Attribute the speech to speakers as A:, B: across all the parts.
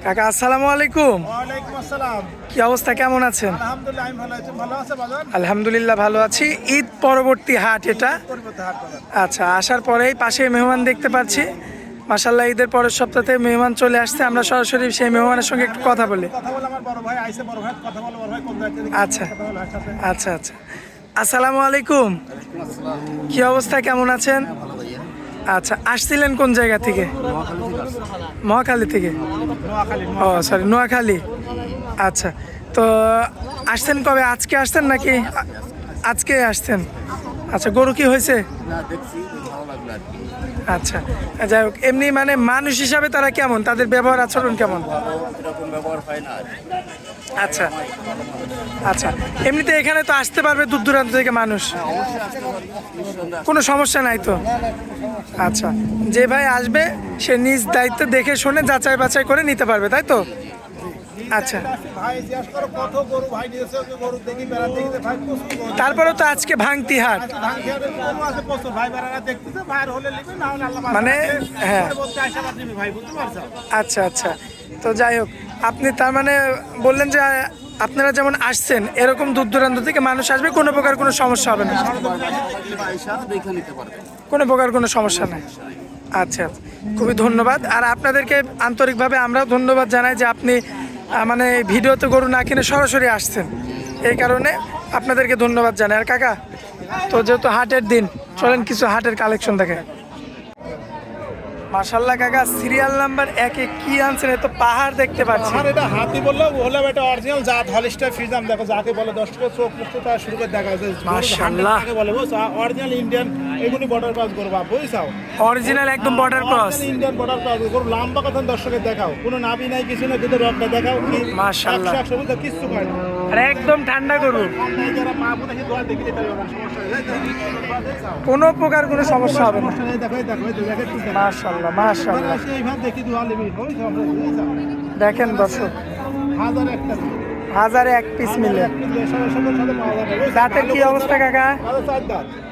A: কাকা আসসালামু আলাইকুম।
B: ওয়ালাইকুম আসসালাম।
A: কি অবস্থা, কেমন আছেন?
B: আলহামদুলিল্লাহ আমি ভালো আছি। ভালো আছে বাজার?
A: আলহামদুলিল্লাহ ভালো আছি। ঈদ পরবর্তী হাট এটা।
B: পরিবর্তে হাট বাজার।
A: আচ্ছা, আসার পরেই পাশে মেহমান দেখতে পাচ্ছি। মাশাআল্লাহ, ঈদের পরের সপ্তাহে মেহমান চলে আসছে। আমরা সরাসরি সেই মেহমানের সঙ্গে একটু কথা বলি।
B: কথা বলে আমার বড় ভাই আইছে, বড় ভাই কথা বলে, বড় ভাই কোন দায়িত্বে
A: আচ্ছা
B: কথা বলে একসাথে।
A: আচ্ছা আচ্ছা আসসালামু আলাইকুম। কি অবস্থা, কেমন আছেন? আচ্ছা, আসছিলেন কোন জায়গা থেকে? মহাখালী থেকে।
B: নোয়াখালী।
A: ও সরি, নোয়াখালী। আচ্ছা, তো আসছেন কবে? আজকে আসছেন নাকি আজকে আসছেন? আচ্ছা, গরু কি হয়েছে? আচ্ছা, যাই হোক, এমনি মানে মানুষ হিসাবে তারা কেমন, তাদের ব্যবহার আচরণ কেমন? আচ্ছা আচ্ছা, এমনিতে এখানে তো আসতে পারবে দূর দূরান্ত থেকে মানুষ, কোনো সমস্যা নাই তো? আচ্ছা, যে ভাই আসবে সে নিজ দায়িত্বে দেখে শুনে যাচাই বাছাই করে নিতে পারবে, তাই তো? আচ্ছা,
B: ভাই জিজ্ঞেস করো কত গরু ভাই নিয়েছে, গরু দেখি বেড়া দেখতে ভাই প্রচুর গরু।
A: তারপরেও তো আজকে ভাঙতি হাট,
B: ধান খেয়াদের গরু আছে প্রচুর, ভাই বেড়ারা দেখতেছে, ভাইয়ের হলে লিখবে, না হলে আল্লাহ
A: মানে, হ্যাঁ।
B: বলতে আশাবাদ নিবি ভাই, বুঝতে পারছো?
A: আচ্ছা আচ্ছা, তো যাই হোক, আপনি তার মানে বললেন যে আপনারা যেমন আসছেন এরকম দূর দূরান্ত থেকে মানুষ আসবে, কোনো প্রকার কোনো সমস্যা হবে না? কোনো প্রকার কোনো সমস্যা নাই। আচ্ছা, খুবই ধন্যবাদ। আর আপনাদেরকে আন্তরিকভাবে আমরাও ধন্যবাদ জানাই যে আপনি মানে ভিডিওতে গরু না কিনে সরাসরি আসছেন, এই কারণে আপনাদেরকে ধন্যবাদ জানাই। আর কাকা, তো যেহেতু হাটের দিন, চলেন কিছু হাটের কালেকশন দেখে। মাশাআল্লাহ কাকা, সিরিয়াল নাম্বার 1-এ কি আনছেন? এ তো পাহাড় দেখতে পাচ্ছি।
B: আর এটা হাতি বললো হলো, এটা অরিজিনাল জাত হলিস্টার ফ্রিজাম। দেখো যাকে বলে 10 টাকা চোখ মুক্ত তার শুরু করে দেখা যায়।
A: মাশাআল্লাহ,
B: তাকে বলে বুঝছো, অরিজিনাল ইন্ডিয়ান এগুলি বর্ডার ক্রস করবা, বুঝছো?
A: অরিজিনাল একদম border cross,
B: Indian border cross করব। লম্বা কথা দর্শকের দেখাও, কোনো নাভি নাই, কিছু না, দুধের রকটা দেখাও কি
A: মাশাআল্লাহ,
B: 100 বুঝছো, কিছু কয় না।
A: আর একদম ঠান্ডা গরু,
B: ঠান্ডায় যারা মা বোন এসে দোয়া দেখি দিতে পারবে, সমস্যা নেই।
A: কোনো প্রকার কোনো সমস্যা হবে না।
B: সমস্যা নেই, দেখো দেখো দেখো ঠিক আছে।
A: মাশাআল্লাহ মাশাআল্লাহ,
B: এইভাবে দেখি দোয়া নেবি, বুঝছো?
A: দেখেন দর্শক,
B: হাজার একটা
A: হাজারে এক পিস মিলে। দাঁতের কি অবস্থা কাকা?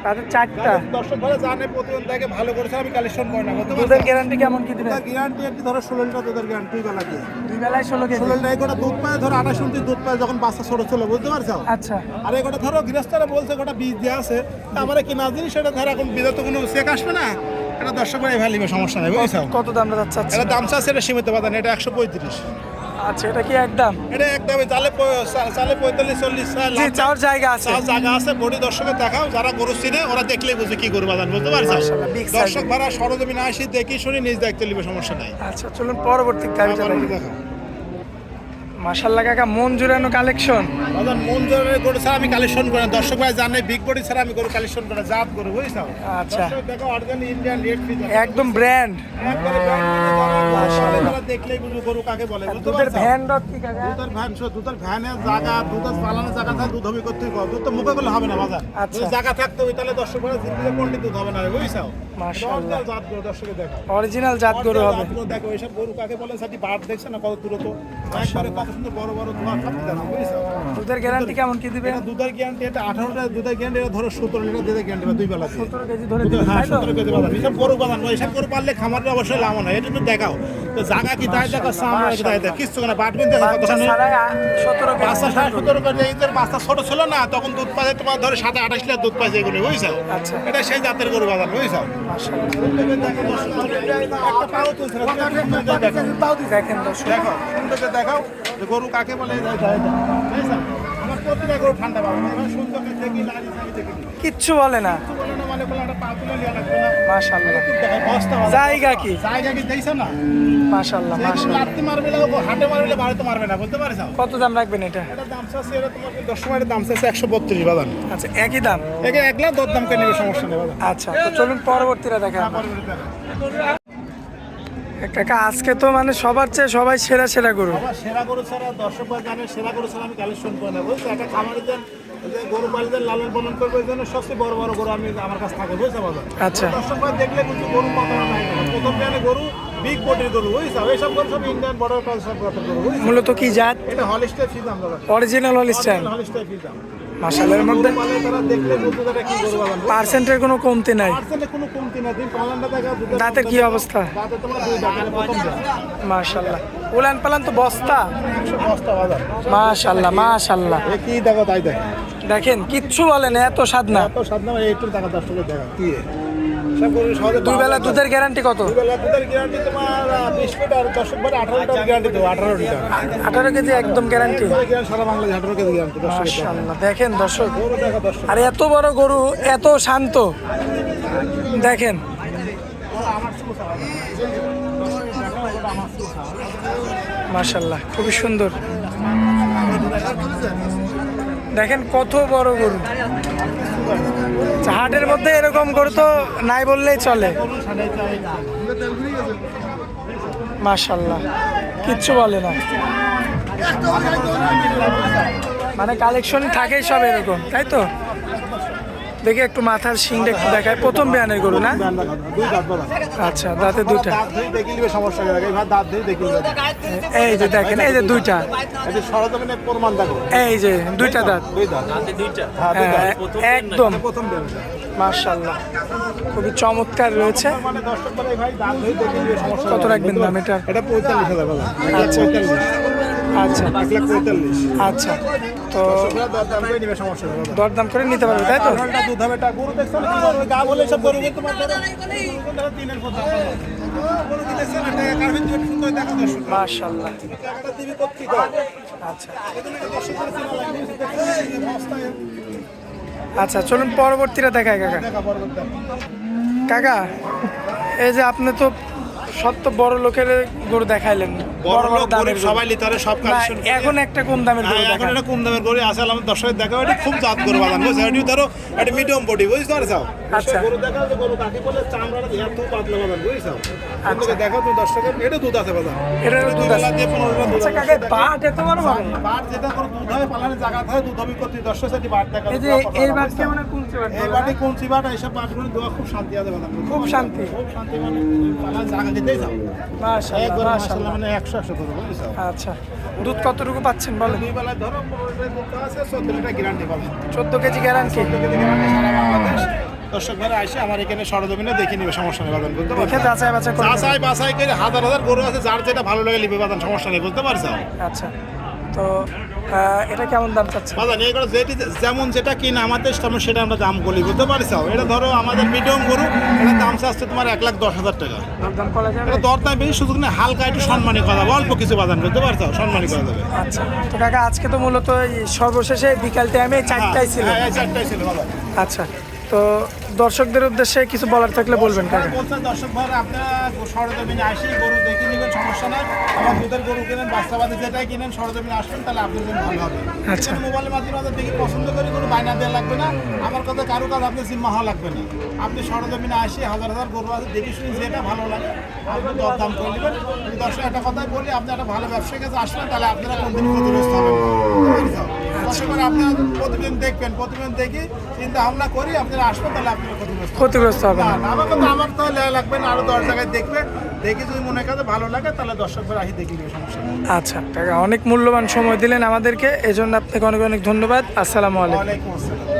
A: তাদের 4টা।
B: দর্শক ভালো জানে, প্রতিদিন দেখে ভালো করেছে, আমি কালেকশন করি না।
A: দুধের গ্যারান্টি কেমন কি দিবেন?
B: গ্যারান্টি একটি ধরো 16 লিটার দুধের গ্যারান্টি বেলা দিয়ে।
A: 2 বেলায় 16 কেজি।
B: 16 লিটার এগোটা দুধ পায়, ধরো 28 উনত্রিশ দুধ পায় যখন বাচ্চা ছোট ছিল, বুঝতে পারছো?
A: আচ্ছা,
B: আর এগোটা ধরো গৃহস্থরা বলছে গোটা বীজ দেওয়া আছে, আমার কিনা জিনিস সেটা ধরো এখন বীজে তো কোনো চেক আসবে না, এটা দর্শক ভাই ভ্যালিবে, সমস্যা নেই, বুঝছো?
A: কত দাম চাচ্ছেন?
B: এটা দাম চাচ্ছে, এটা সীমিত বাজার, এটা 135।
A: আচ্ছা, এটা কি একদম?
B: এটা একদম চালে 45-40
A: জি, চাওয়ার জায়গা আছে।
B: জায়গা আছে, বডি দর্শকের দেখাও, যারা গরু চিনে ওরা দেখলেই বুঝে কি গরু বাজান, বুঝতে পারছো?
A: মাশাআল্লাহ, big size।
B: দর্শক ভাড়া সরজমিনে আসি, দেখি শুনি নিজ দায়িত্ব নিবে, সমস্যা নাই।
A: আচ্ছা, চলুন পরবর্তী গাড়িটা দেখি।
B: দেখো
A: মাশাআল্লাহ কাকা, মন জুড়ানো কালেকশন।
B: বাজান মন জোরের গরু ছাড়া আমি কালেকশন করি না, দর্শক ভাই জানে বিগ বডি ছাড়া আমি গরু কালেকশন করি না, জাত গরু, বুঝছো?
A: আচ্ছা,
B: দর্শক দেখো অরিজিনাল ইন্ডিয়ান রেড ফিজ,
A: একদম ব্র্যান্ড।
B: একবারে যারা দেখলেই বুঝবে গরু কাকে বলে, বুঝতে
A: দুধের
B: পারছো?
A: ভ্যান ডট কি কাকা?
B: দুধের ভ্যানের জায়গা, দুধের পালানোর জায়গা থাকে, দুধ হবে করতে হবে, দুধ তো মুখে করলে হবে না বাজার।
A: আচ্ছা।
B: যদি জায়গা থাকতে হবে তাহলে দর্শক ভাই জিনিসে কোনটি দুধ হবে না, বুঝছো?
A: মাশাআল্লাহ,
B: জাত গরু দর্শকে দেখো,
A: অরিজিনাল জাত গরু হবে।
B: দেখো এইসব গরু কাকে বলে, সাথে বাট দেখছে না কত দূরত্ব, একবারে কত সুন্দর বড় বড় তোমার সব জানো, বুঝছো?
A: দুধের গ্যারান্টি কেমন কি দিবেন?
B: এটা দুধের গ্যারান্টি, এটা 18টা দুধের গ্যারান্টি, এটা ধরো 17 লিটার দুধের গ্যারান্টি, 2 বেলা
A: 17 কেজি ধরে দিবেন,
B: হ্যাঁ,
A: তাই তো?
B: 17 কেজি বাজার। এইসব গরু বাজান, এইসব গরু পারলে খামারে অবশ্যই লাভ হয়, এটা তো দেখাও তো জায়গা কি তাই দেখো, সামনে তাই দেখো, কিছু না, বাট বিন দেখো কত
A: বাচ্চা
B: সুন্দর।
A: ছাড়াই 17 কেজি।
B: বাচ্চা 17 করে ঈদের বাচ্চা ছোট ছিল না, তখন দুধ পাচ্ছে তোমার ধরে 27-28 লিটার দুধ পাচ্ছে এগুলো, বুঝছো?
A: আচ্ছা,
B: এটা সেই জাতের গরু বাজার, বুঝছো? একটা পাও তুলছে না,
A: দেখেন দর্শক,
B: দেখো সুন্দর দেখাও যে গরু কাকে বলে, বুঝছো? আমার প্রতিটা গরু ঠান্ডা পাবো, সুন্দর দেখি লাড়ি সারি দেখি
A: কিচ্ছু বলে না।
B: বলে না, মানে বলে একটা পা তুলে লিয়া লাগবে না,
A: মাশাআল্লাহ,
B: দেখো বস্তা
A: জায়গা কি?
B: জায়গা কি দেখছো না?
A: মাশাআল্লাহ মাশাআল্লাহ।
B: লাত্তি মারবে না, হাটে মারবে না, বাড়িতে মারবে না, বুঝতে পারছো?
A: কত দাম রাখবেন এটা?
B: এটা দাম চাচ্ছে, এটা তোমার 10 টাকার দাম চাচ্ছে 132 বাজান।
A: আচ্ছা, একই দাম।
B: একে 1 লাখ 10 দাম করে নেবে, সমস্যা নেই বাজান।
A: আচ্ছা, তো চলুন পরবর্তীটা দেখেন। কাকা, আজকে তো মানে সবার চেয়ে সবাই সেরা সেরা গরু।
B: আবার সেরা গরু ছাড়া দর্শক ভাই জানে, সেরা গরু ছাড়া আমি কালেকশন করি না, বুঝছো? একটা খামারিদের যে গরু পালিদের লালন পালন করবো, এই জন্য সবচেয়ে বড় বড় গরু আমি আমার কাছে থাকে, বুঝছো বাজার?
A: আচ্ছা,
B: দর্শক ভাই দেখলে কিন্তু গরু কত নাই, প্রথম জানে গরু বিগ বডির গরু, বুঝছো? এইসব গরু সব ইন্ডিয়ান বর্ডার ক্রস সব জাতের গরু, বুঝছো?
A: মূলত কি জাত?
B: এটা হলিস্টার ফিজাম দাদা,
A: অরিজিনাল হলিস্টাইন।
B: হলিস্টার ফিজাম।
A: মাশাআল্লাহ, এর মধ্যে
B: গরু পালে তারা দেখলে বুঝতে পারে কি গরু বানান।
A: পার্সেন্টের কোনো কমতি নাই।
B: পার্সেন্টে কোনো কমতি না, তুমি পালানটা দেখা
A: দাঁতের কি অবস্থা?
B: দাঁতে তোমার দুই দাঁত, এটা প্রথম দাঁত।
A: মাশাআল্লাহ, উলান পালান তো বস্তা।
B: 100 বস্তা বাজার।
A: মাশাআল্লাহ মাশাআল্লাহ,
B: এ কি দেখো তাই দেখো।
A: দেখেন কিচ্ছু বলেন, এত স্বাদ না।
B: এত স্বাদ না, একটু টাকা 10 টাকা দেখা কি সব গরু সহজে
A: দুই বেলা দুধের গ্যারান্টি কত?
B: দুই বেলা দুধের গ্যারান্টি তোমার 20 লিটার আর 10 লিটার 18 লিটার গ্যারান্টি দেবো। 18 লিটার
A: 18 কেজি একদম গ্যারান্টি।
B: সারা বাংলাদেশ 18 কেজি গ্যারান্টি।
A: মাশাআল্লাহ, দেখেন দর্শক,
B: গরু দেখো দর্শক।
A: আর এত বড় গরু, এত শান্ত, দেখেন মাশাআল্লাহ, খুবই সুন্দর। দেখেন কত বড় গরু। হাটের মধ্যে এরকম গরু তো নাই বললেই চলে। মাশাআল্লাহ, কিচ্ছু বলে না, মানে কালেকশন থাকেই সব এরকম, তাই তো? দেখি একটু মাথার শিংটা একটু দেখায়। প্রথম বিয়ানের গরু না?
B: দুই দাঁত বলা।
A: আচ্ছা, দাঁতে দুইটা।
B: দাঁত ধরে দেখে নিবে, সমস্যা নেই। এবার দাঁত ধরে দেখে নিবে।
A: এই যে দেখেন, এই যে দুইটা,
B: এটা সরজমিনে প্রমাণ দেখো।
A: এই যে দুইটা দাঁত।
B: দুই দাঁত। হ্যাঁ, দুই
A: হ্যাঁ,
B: দাঁত।
A: একদম
B: প্রথম বের।
A: মাশাআল্লাহ, খুবই চমৎকার রয়েছে।
B: মানে 10 টাকা করে ভাই দাঁত ধরে দেখে নিবে, সমস্যা
A: কত
B: নেই।
A: রাখবেন দাম এটা?
B: এটা 45,000 বলা।
A: আচ্ছা।
B: 45,000।
A: আচ্ছা
B: 1,45,000।
A: আচ্ছা, তো
B: দরদাম করে নিবে, সমস্যা নেই।
A: দরদাম করে নিতে পারবে, তাই তো?
B: ঘন্টা দুধ হবে, টা গরু দেখছো না কি গরু গা বলে সব গরু কিন্তু তোমার ধরো তিনের কথা গরু কি দেখছো না টাকা কারভিন দিয়ে সুন্দর দেখা দর্শক।
A: মাশাআল্লাহ,
B: টাকাটা দিবি কত কি কর।
A: আচ্ছা
B: এখানে দর্শক করে চেনা লাগবে, দেখছো এই বস্তায়
A: আচ্ছা, চলুন পরবর্তীটা দেখায় কাকা।
B: দেখা পরবর্তী।
A: কাকা, এই যে আপনি তো সব তো বড় লোকের গরু দেখাইলেন,
B: বড় লোক
A: দামের
B: গরিব
A: গরু।
B: সবাই লিটারে সব
A: না,
B: কালেকশন।
A: এখন একটা কম দামের গরু
B: এখন
A: দেখান।
B: এটা কম দামের গরু আছে, আমাদের দর্শকের দেখা এটা খুব জাত গরু বাদাম বুঝছো, এটি ধরো এটা মিডিয়াম বডি বুঝতে পারছো।
A: আচ্ছা।
B: গরু দেখা যে গরু কাকে বলে চামড়াটা এত পাতলা বাদাম বুঝছো। আপনাকে দেখো তো দর্শকের এটা দুধ আছে বাদাম।
A: এটারও দুধ আছে।
B: দিয়ে 15 দুধ
A: আচ্ছা
B: আছে।
A: কাকা, বাট এত বড় বড়?
B: বাট যেটা করে দুধ হবে পালানের জায়গা থাকে, দুধ হবে কত 10 সেটি বাট দেখা।
A: এই যে এই বাট কেমন কুলছে বাট?
B: এই বাটে কোন বাট এইসব বাটগুলো দেওয়া খুব শান্তি আছে বাদাম।
A: খুব শান্তি।
B: খুব শান্তি, মানে পালানের জায়গা দিতেই যাও।
A: মাশাআল্লাহ
B: একবার
A: মাশাআল্লাহ।
B: মাশাআল্লাহ মানে 100 করে বুঝছো।
A: আচ্ছা, দুধ কতটুকু পাচ্ছেন বলেন?
B: দুই বেলা ধরো 15 লিটার দুধ আছে, 14 লিটার গ্যারান্টি পাবেন।
A: 14 কেজি গ্যারান্টি।
B: 14 কেজি গ্যারান্টি সারা বাংলাদেশ। দর্শক ভাইরা আসে আমার এখানে সরজমিনে দেখে নিবে, সমস্যা নেই বাদাম বুঝতে পারছো।
A: দেখে যাচাই বাছাই করে নেবেন।
B: যাচাই বাছাই করে হাজার হাজার গরু আছে, যার যেটা ভালো লাগে লিবে বাদাম, সমস্যা নেই বুঝতে পারছো।
A: আচ্ছা, তো এটা কেমন দাম চাচ্ছেন?
B: বাদাম এই করে যেটি যেমন যেটা কিনা আমাদের সামনে সেটা আমরা দাম বলি বুঝতে পারছো। এটা ধরো আমাদের মিডিয়াম গরু, এটা দাম চাচ্ছে তোমার 1,10,000 টাকা।
A: দাম করা যাবে?
B: এটা দরদাম বেশি সুযোগ নেই, হালকা একটু সম্মানী করা যাবে, অল্প কিছু বাদাম বুঝতে পারছো, সম্মানী করা যাবে।
A: আচ্ছা, তো কাকা আজকে তো মূলত এই সর্বশেষে বিকাল টাইমে 4টাই ছিল।
B: হ্যাঁ, এই চারটাই ছিল বাবা।
A: আচ্ছা, তো দর্শকদের উদ্দেশ্যে কিছু বলার থাকলে বলবেন কাকা।
B: বলছেন দর্শক ভাই আপনারা সরজমিনে আসি গরু দেখে নেবেন, সমস্যা নাই। আমার দুধের গরু কিনেন, বাচ্চাবাদী যেটাই কিনেন সরজমিনে আসবেন, তাহলে আপনার জন্য ভালো হবে।
A: আচ্ছা।
B: মোবাইলের মাধ্যমে আমাদের দেখে পছন্দ করি গরু বাইনা দেওয়া লাগবে না, আমার কথা কারো কাজ আপনার জিম্মা হওয়া লাগবে না। আপনি সরজমিনে আসি হাজার হাজার গরু আছে, দেখে শুনে যেটা ভালো লাগে আপনি দরদাম করে নেবেন। দর্শক একটা কথাই বলি, আপনি একটা ভালো ব্যবসায়ীর কাছে আসবেন, তাহলে আপনারা কোনদিন ক্ষতিগ্রস্ত হবেন না। দর্শক ভাই আপনারা প্রতিদিন দেখবেন, প্রতিদিন দেখি চিন্তা ভাবনা করি আপনারা আসবেন, তাহলে আপনারা
A: ক্ষতিগ্রস্ত হবে না।
B: আমার তো লেয়া লাগবে না, আরো 10 জায়গায় দেখবে, দেখি যদি মনে কাজে ভালো লাগে তাহলে দর্শকদের আসি দেখি নিবে, সমস্যা নেই।
A: আচ্ছা কাকা, অনেক মূল্যবান সময় দিলেন আমাদেরকে, এজন্য আপনাকে অনেক অনেক ধন্যবাদ। আসসালামু আলাইকুম।
B: ওয়ালাইকুম আসসালাম।